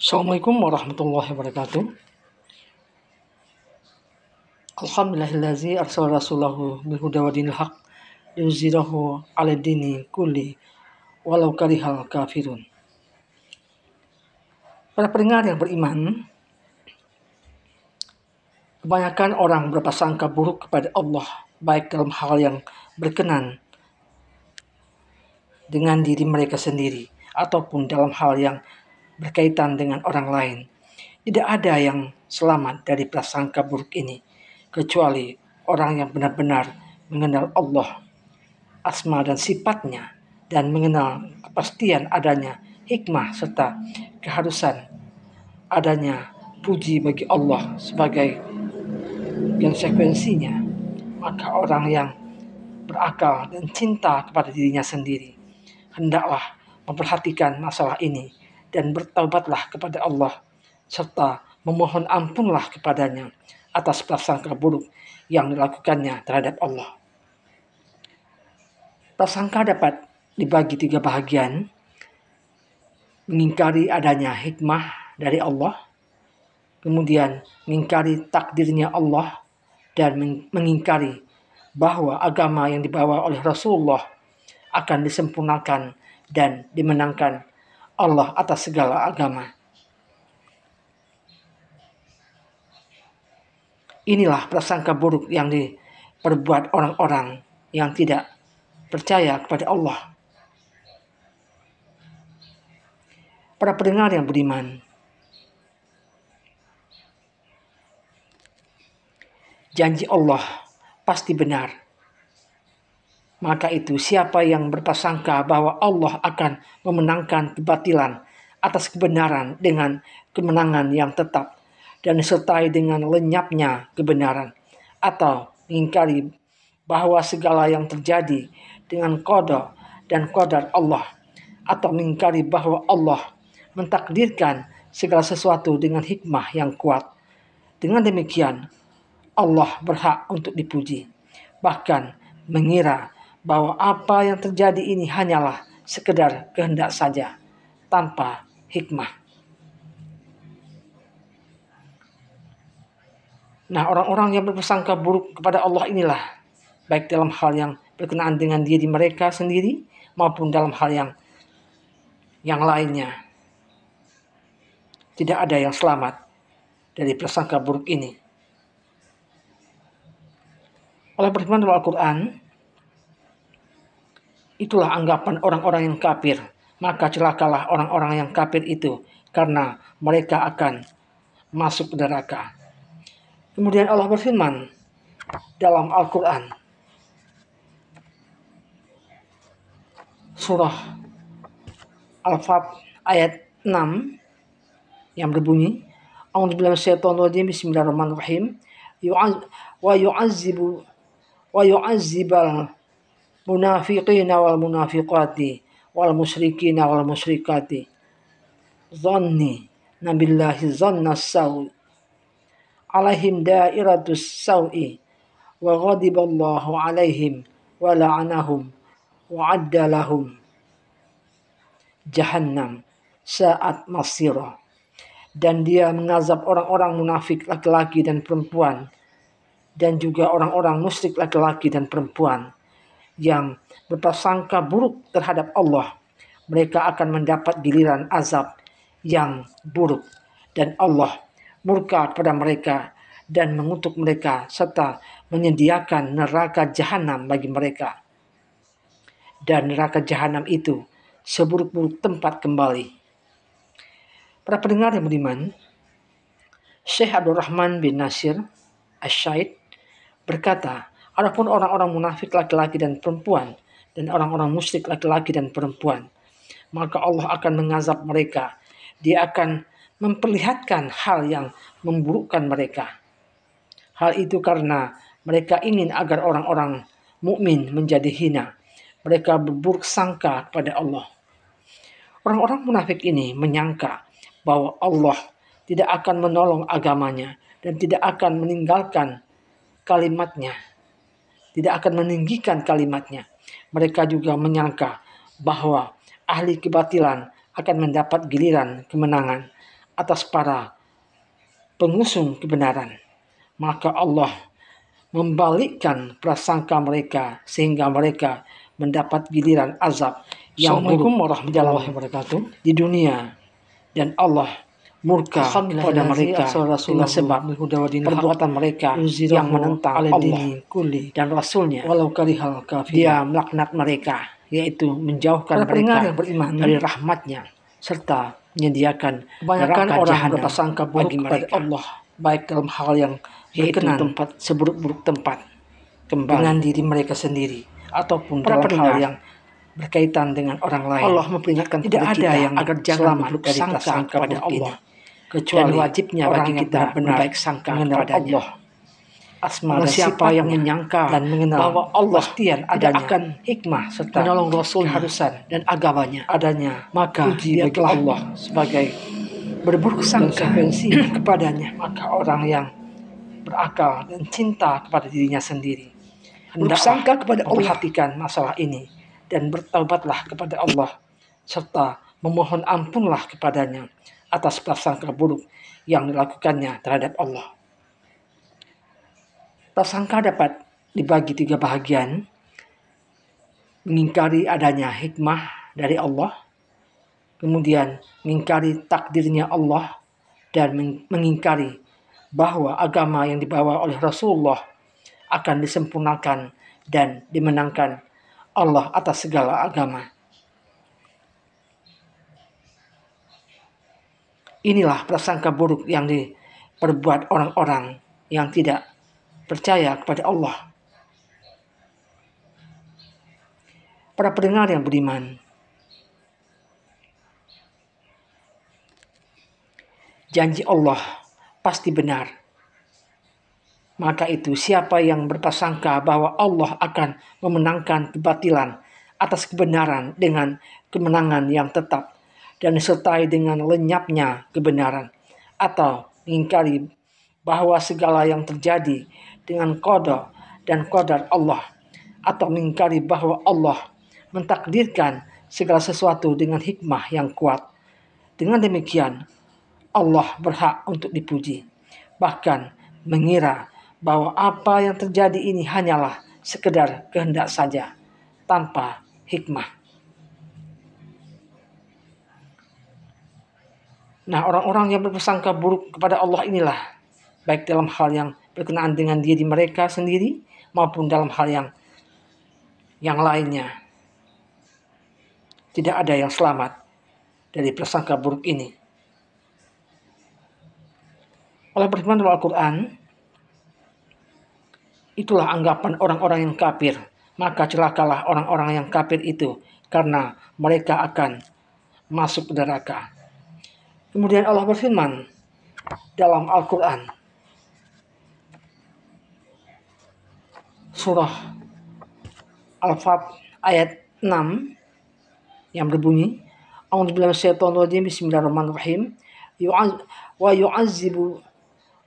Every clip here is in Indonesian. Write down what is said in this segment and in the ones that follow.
Assalamualaikum warahmatullahi wabarakatuh. Alhamdulillahillazi arsala rasulahu bil huda wa dinil haq yuzhirahu 'ala dini kulli walau karihal kafirun. Para pendengar yang beriman, kebanyakan orang berprasangka buruk kepada Allah, baik dalam hal yang berkenan dengan diri mereka sendiri ataupun dalam hal yang berkaitan dengan orang lain. Tidak ada yang selamat dari prasangka buruk ini, kecuali orang yang benar-benar mengenal Allah, asma dan sifatnya, dan mengenal kepastian adanya hikmah serta keharusan adanya puji bagi Allah sebagai konsekuensinya. Maka orang yang berakal dan cinta kepada dirinya sendiri hendaklah memperhatikan masalah ini dan bertaubatlah kepada Allah serta memohon ampunlah kepadanya atas prasangka buruk yang dilakukannya terhadap Allah. Prasangka dapat dibagi 3 bahagian: mengingkari adanya hikmah dari Allah, kemudian mengingkari takdirnya Allah, dan mengingkari bahwa agama yang dibawa oleh Rasulullah akan disempurnakan dan dimenangkan Allah atas segala agama. Inilah prasangka buruk yang diperbuat orang-orang yang tidak percaya kepada Allah. Para pendengar yang beriman, janji Allah pasti benar. Maka itu siapa yang berprasangka bahwa Allah akan memenangkan kebatilan atas kebenaran dengan kemenangan yang tetap dan disertai dengan lenyapnya kebenaran, atau mengingkari bahwa segala yang terjadi dengan qada dan qadar Allah, atau mengingkari bahwa Allah mentakdirkan segala sesuatu dengan hikmah yang kuat. Dengan demikian Allah berhak untuk dipuji, bahkan mengira bahwa apa yang terjadi ini hanyalah sekedar kehendak saja tanpa hikmah. Nah, orang-orang yang berprasangka buruk kepada Allah inilah, baik dalam hal yang berkenaan dengan diri mereka sendiri maupun dalam hal yang lainnya, tidak ada yang selamat dari prasangka buruk ini. Allah berfirman dalam Al-Quran, itulah anggapan orang-orang yang kafir, maka celakalah orang-orang yang kafir itu, karena mereka akan masuk ke neraka. Kemudian Allah berfirman dalam Al-Quran, surah Al-Fat ayat 6 yang berbunyi, A'udzubillahi minasyaitonirrajim, bismillahirrahmanirrahim, wa yu'azzibal munafiqina wal munafiqati wal musyrikina wal musyrikati zanni nabillahi zanna sawi alaihim dairatus sawi wa ghadiballahu alaihim wa la'anahum wa adda lahum jahannam sa'at masira. Dan dia mengazab orang-orang munafik laki-laki dan perempuan, dan juga orang-orang musyrik laki-laki dan perempuan yang berprasangka buruk terhadap Allah. Mereka akan mendapat giliran azab yang buruk, dan Allah murka kepada mereka dan mengutuk mereka serta menyediakan neraka jahanam bagi mereka. Dan neraka jahanam itu seburuk-buruk tempat kembali. Para pendengar yang beriman, Syekh Abdul Rahman bin Nasir Asy-Syaid berkata, adapun orang-orang munafik laki-laki dan perempuan dan orang-orang musyrik laki-laki dan perempuan, maka Allah akan mengazab mereka. Dia akan memperlihatkan hal yang memburukkan mereka. Hal itu karena mereka ingin agar orang-orang mukmin menjadi hina. Mereka berburuk sangka kepada Allah. Orang-orang munafik ini menyangka bahwa Allah tidak akan menolong agamanya dan tidak akan meninggalkan kalimatnya, tidak akan meninggikan kalimatnya. Mereka juga menyangka bahwa ahli kebatilan akan mendapat giliran kemenangan atas para pengusung kebenaran. Maka Allah membalikkan prasangka mereka sehingga mereka mendapat giliran azab yang Assalamualaikum buruk warahmatullahi wabarakatuh. di dunia, dan Allah murka kepada mereka dengan sebab perbuatan mereka yang menentang Allah dan Rasulnya. Dia melaknat mereka, yaitu menjauhkan mereka dari rahmatnya, serta menyediakan neraka jahanam bagi mereka, Allah, baik dalam hal yang yaitu tempat seburuk-buruk tempat kembali dengan diri mereka sendiri, ataupun dalam hal yang berkaitan dengan orang lain. Allah memperingatkan tidak kepada ada kita yang agar jangan selamat dari berprasangka prasangka kepada buruk Allah, ini, kecuali dan wajibnya orang bagi yang kita benar-benar berbaik sangka mengenal kepadanya. Allah. Asma Dan dan siapa yang sifatnya menyangka dan mengenal bahwa Allah pastian tidak adanya akan hikmah serta menolong Rasulnya keharusan dan agamanya, adanya, maka puji dia bagi telah Allah sebagai berburuk sangka konsekuensi kepadanya. Maka orang yang berakal dan cinta kepada dirinya sendiri bersangka kepada Allah, memperhatikan masalah ini dan bertaubatlah kepada Allah, serta memohon ampunlah kepadanya atas prasangka buruk yang dilakukannya terhadap Allah. Prasangka dapat dibagi 3 bahagian: mengingkari adanya hikmah dari Allah, kemudian mengingkari takdirnya Allah, dan mengingkari bahwa agama yang dibawa oleh Rasulullah akan disempurnakan dan dimenangkan Allah atas segala agama. Inilah prasangka buruk yang diperbuat orang-orang yang tidak percaya kepada Allah. Para pendengar yang beriman, janji Allah pasti benar. Maka itu siapa yang berprasangka bahwa Allah akan memenangkan kebatilan atas kebenaran dengan kemenangan yang tetap dan disertai dengan lenyapnya kebenaran, atau mengingkari bahwa segala yang terjadi dengan qada dan qadar Allah, atau mengingkari bahwa Allah mentakdirkan segala sesuatu dengan hikmah yang kuat. Dengan demikian, Allah berhak untuk dipuji, bahkan mengira bahwa apa yang terjadi ini hanyalah sekedar kehendak saja, tanpa hikmah. Nah, orang-orang yang berprasangka buruk kepada Allah inilah, baik dalam hal yang berkenaan dengan diri mereka sendiri maupun dalam hal yang lainnya, tidak ada yang selamat dari prasangka buruk ini. Allah berfirman dalam Al-Quran, itulah anggapan orang-orang yang kafir, maka celakalah orang-orang yang kafir itu, karena mereka akan masuk ke neraka. Kemudian Allah berfirman dalam Al-Quran, surah Al-Fat ayat 6 yang berbunyi, A'udzubillahi minasyaitonirrajim, bismillahirrahmanirrahim,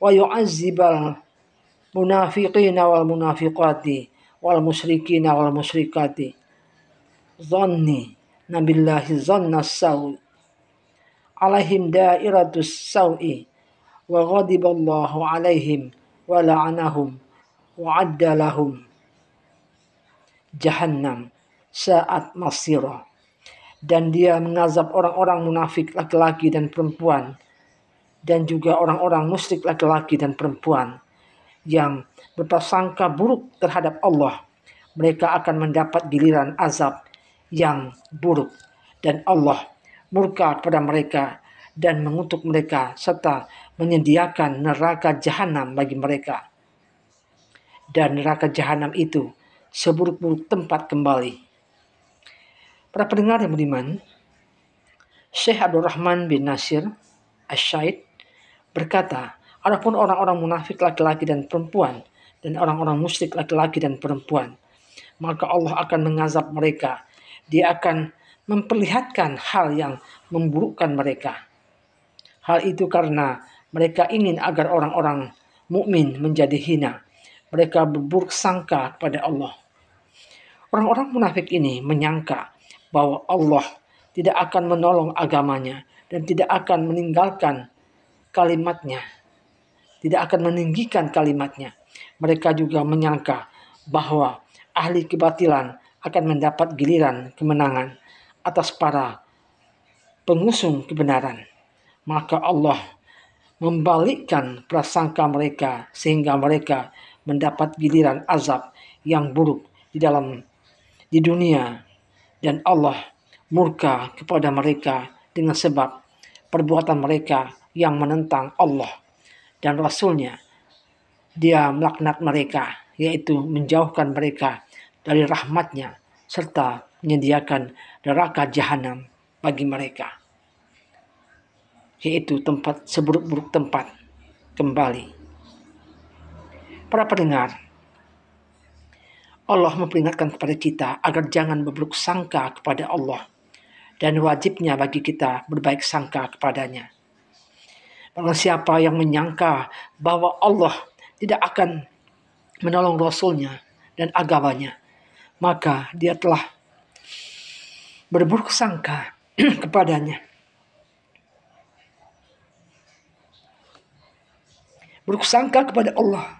wa yu'azzibal munafiqina wal munafiqati wal musyrikina wal musyrikati zanni nabillahi zanna sawi alaihim dairatus sawi wa ghadiballahu alaihim wa la'anahum wa adda lahum jahannam sa'at masira. Dan dia mengazab orang-orang munafik laki-laki dan perempuan, dan juga orang-orang musyrik laki-laki dan perempuan yang berprasangka buruk terhadap Allah. Mereka akan mendapat giliran azab yang buruk, dan Allah murka kepada mereka dan mengutuk mereka, serta menyediakan neraka jahanam bagi mereka. Dan neraka jahanam itu seburuk-buruk tempat kembali. Para pendengar yang beriman, Syekh Abdul Rahman bin Nasir Asy-Syaid berkata, adapun orang-orang munafik laki-laki dan perempuan dan orang-orang musyrik laki-laki dan perempuan, maka Allah akan mengazab mereka. Dia akan memperlihatkan hal yang memburukkan mereka. Hal itu karena mereka ingin agar orang-orang mukmin menjadi hina. Mereka berburuk sangka kepada Allah. Orang-orang munafik ini menyangka bahwa Allah tidak akan menolong agamanya dan tidak akan meninggalkan kalimatnya, tidak akan meninggikan kalimatnya. Mereka juga menyangka bahwa ahli kebatilan akan mendapat giliran kemenangan atas para pengusung kebenaran. Maka Allah membalikkan prasangka mereka sehingga mereka mendapat giliran azab yang buruk di dunia, dan Allah murka kepada mereka dengan sebab perbuatan mereka yang menentang Allah dan Rasul-Nya. Dia melaknat mereka, yaitu menjauhkan mereka dari rahmat-Nya serta menyediakan neraka jahanam bagi mereka, yaitu tempat seburuk-buruk tempat kembali. Para pendengar, Allah memperingatkan kepada kita agar jangan berburuk sangka kepada Allah, dan wajibnya bagi kita berbaik sangka kepadanya. Barang siapa yang menyangka bahwa Allah tidak akan menolong Rasul-Nya dan agamanya, maka dia telah berburuk sangka kepadanya. Buruk sangka kepada Allah